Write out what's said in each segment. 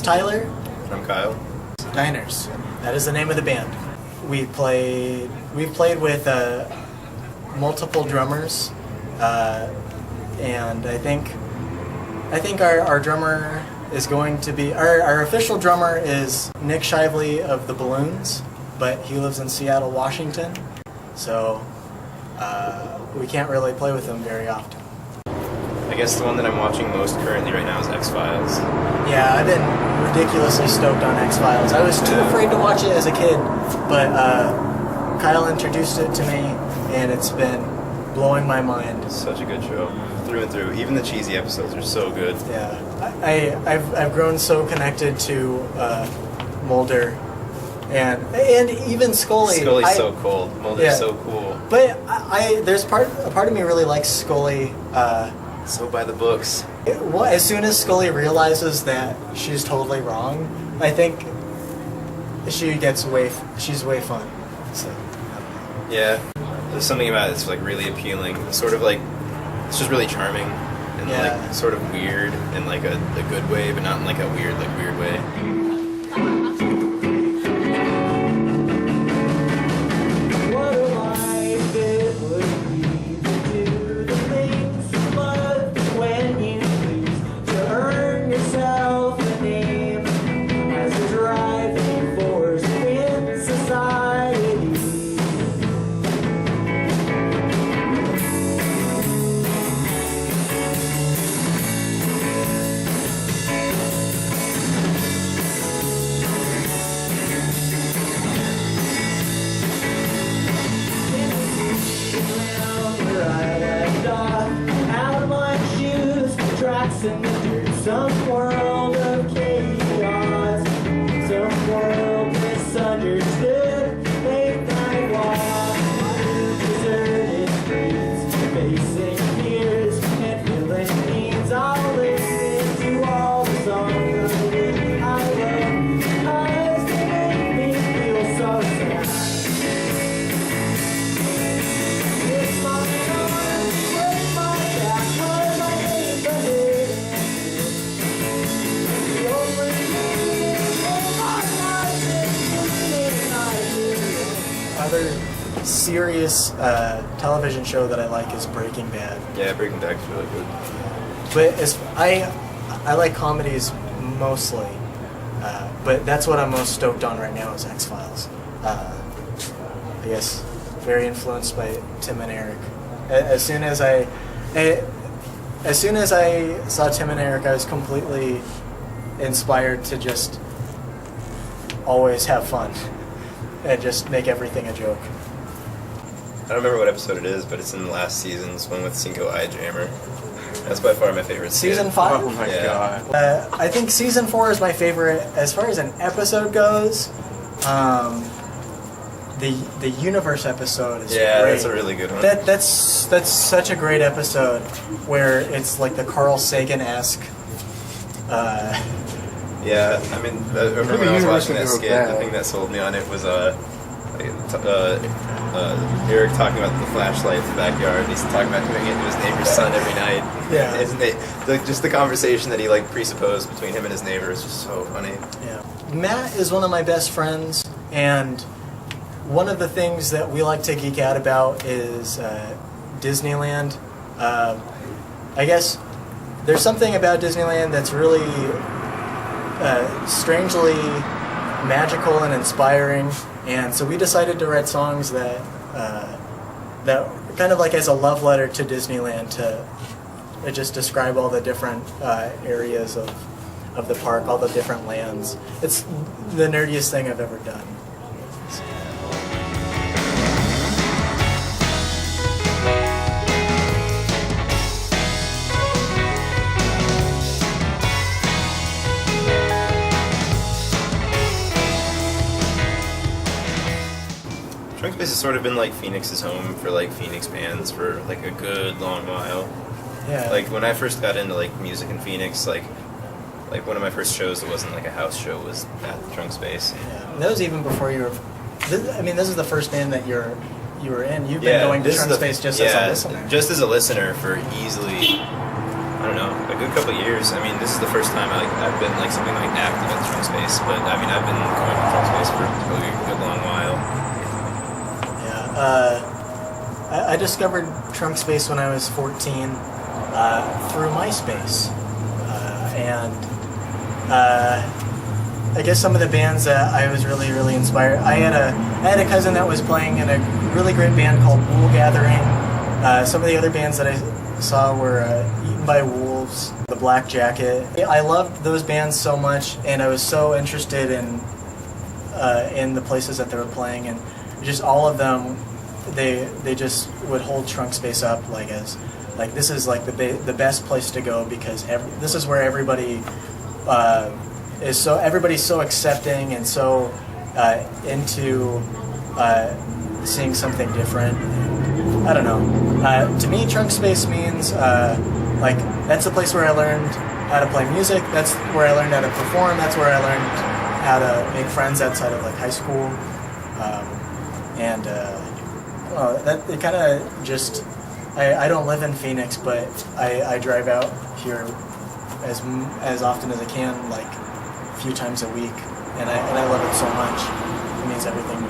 is Tyler. I'm Kyle. Diners. That is the name of the band. We've played with multiple drummers, and I think our drummer is going to be our official drummer is Nick Shively of the Balloons, but he lives in Seattle, Washington, so we can't really play with him very often. I guess the one that I'm watching most currently right now is X-Files. Yeah, I've been ridiculously stoked on X-Files. I was too afraid to watch it as a kid, but Kyle introduced it to me, and it's been blowing my mind. It's such a good show, through and through. Even the cheesy episodes are so good. Yeah, I've grown so connected to Mulder, and even Scully. Scully's so cool. Mulder's so cool. But there's a part of me really likes Scully. So by the books. As soon as Scully realizes that she's totally wrong, I think she's way fun. So. Yeah, there's something about it that's like really appealing. It's sort of like, it's just really charming and like sort of weird in like a good way, but not in like a weird way. Some world of chaos, some world misunderstood. Late night walk through deserted streets, facing fears and feeling needs. I'll listen to all the songs of which I love, cause they make me feel so sad. It's my arms, break my back, turn my neighborhood. Other serious television show that I like is Breaking Bad. Yeah, Breaking Bad's really good. But I like comedies mostly, but that's what I'm most stoked on right now is X-Files. I guess very influenced by Tim and Eric. As soon as I saw Tim and Eric, I was completely inspired to just always have fun and just make everything a joke. I don't remember what episode it is, but it's in the last season's one with Cinco Eye Jammer. That's by far my favorite. Season 5? Oh my god. I think season 4 is my favorite. As far as an episode goes, the universe episode is great. That's a really good one. That's such a great episode where it's like the Carl Sagan-esque. Yeah, I mean, I remember when I was watching that skit, the thing that sold me on it was Eric talking about the flashlight in the backyard. He's talking about doing it to his neighbor's son every night. Yeah. Isn't it, just the conversation that he like presupposed between him and his neighbor is just so funny. Yeah. Matt is one of my best friends, and one of the things that we like to geek out about is Disneyland. I guess there's something about Disneyland that's really strangely magical and inspiring, and so we decided to write songs that kind of like as a love letter to Disneyland to just describe all the different areas of the park, all the different lands. It's the nerdiest thing I've ever done. Trunk Space has sort of been like Phoenix's home for like Phoenix bands for like a good long while. Yeah. Like when I first got into like music in Phoenix, like one of my first shows that wasn't like a house show was at the Trunk Space. Yeah, that was even before you were. This is the first band that you were in. You've been going to Trunk Space just as a listener. Just as a listener for easily I don't know, a good couple of years. I mean, this is the first time I've been like something like active at Trunk Space, but I mean, I've been going to Trunk Space for really a good long while. Yeah, I discovered Trunk Space when I was 14 through MySpace, and I guess some of the bands that I was really inspired. I had a cousin that was playing in a really great band called Wool Gathering. Some of the other bands that I saw were Eaten by Wolves, The Black Jacket. I loved those bands so much, and I was so interested in the places that they were playing, and just all of them, they just would hold Trunk Space up as this is like the best place to go, because this is where everybody everybody's so accepting and so into seeing something different. I don't know. To me, Trunk Space means that's the place where I learned how to play music. That's where I learned how to perform. That's where I learned how to make friends outside of high school. That it kind of just. I don't live in Phoenix, but I drive out here as often as I can, a few times a week, and I love it so much. It means everything to me.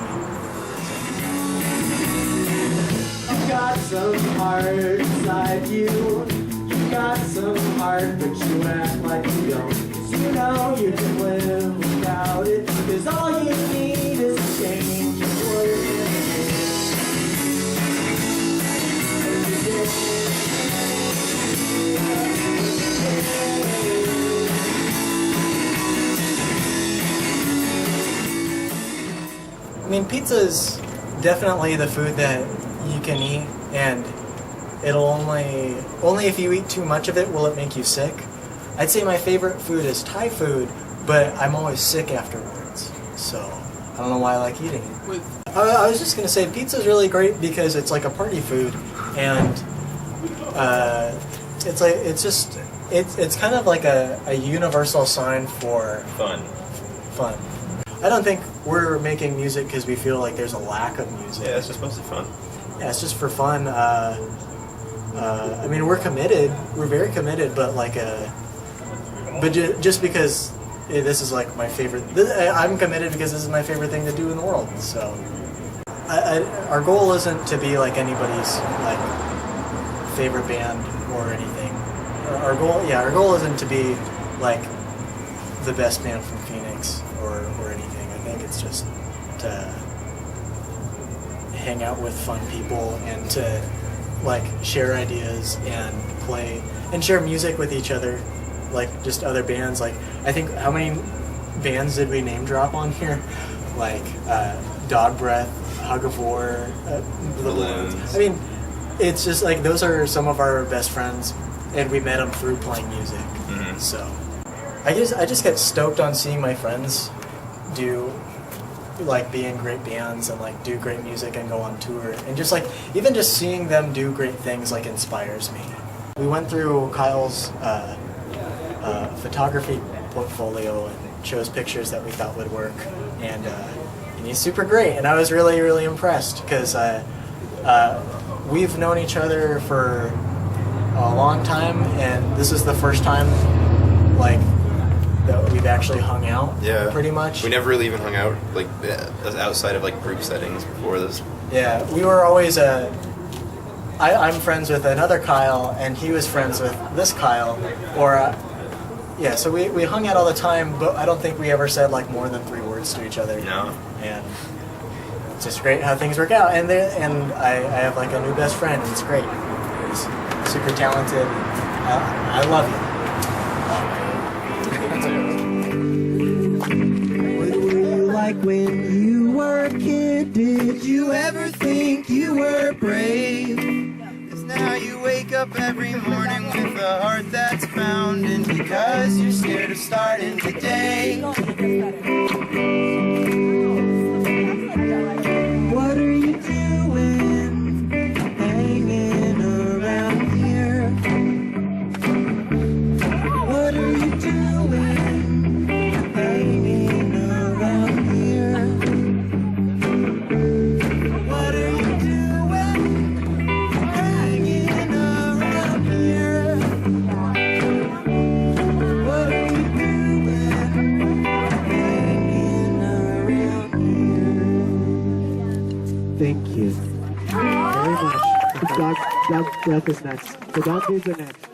You got some heart inside you. You got some heart, but you act like you don't. 'Cause you know you can live without it. 'Cause all you need is a change of words. I mean, pizza's definitely the food that you can eat, and it'll only if you eat too much of it will it make you sick. I'd say my favorite food is Thai food, but I'm always sick afterwards, so I don't know why I like eating it. I was just gonna say pizza's really great because it's like a party food, and it's kind of like a universal sign for fun. I don't think we're making music because we feel like there's a lack of music. Yeah, it's just mostly fun. Yeah, it's just for fun. I mean, we're committed. We're very committed, but just because this is my favorite. I'm committed because this is my favorite thing to do in the world. So, our goal isn't to be like anybody's favorite band or anything. Our goal isn't to be like the best band from Phoenix or anything. I think it's just to hang out with fun people and to share ideas and play and share music with each other, just other bands. I think, how many bands did we name drop on here? Dog Breath, Hug of War, the Balloons. I mean, it's just those are some of our best friends, and we met them through playing music. Mm-hmm. So I just get stoked on seeing my friends be in great bands and do great music and go on tour, and even just seeing them do great things inspires me. We went through Kyle's photography portfolio and chose pictures that we thought would work, and he's super great, and I was really impressed because we've known each other for a long time, and this is the first time that we've actually hung out. Yeah, pretty much. We never really even hung out outside of group settings before this. Yeah, we were always I'm friends with another Kyle, and he was friends with this Kyle, so we hung out all the time, but I don't think we ever said more than 3 words to each other. No. And it's just great how things work out, and I have a new best friend, and it's great. He's super talented. I love you. When you were a kid, did you ever think you were brave? 'Cause now you wake up every morning with a heart that's pounding because you're scared of starting the day. What are you doing hanging around here? What are you doing hanging around here? What are you doing hanging around here? very much. Dog Breath is next. The dog dudes are next.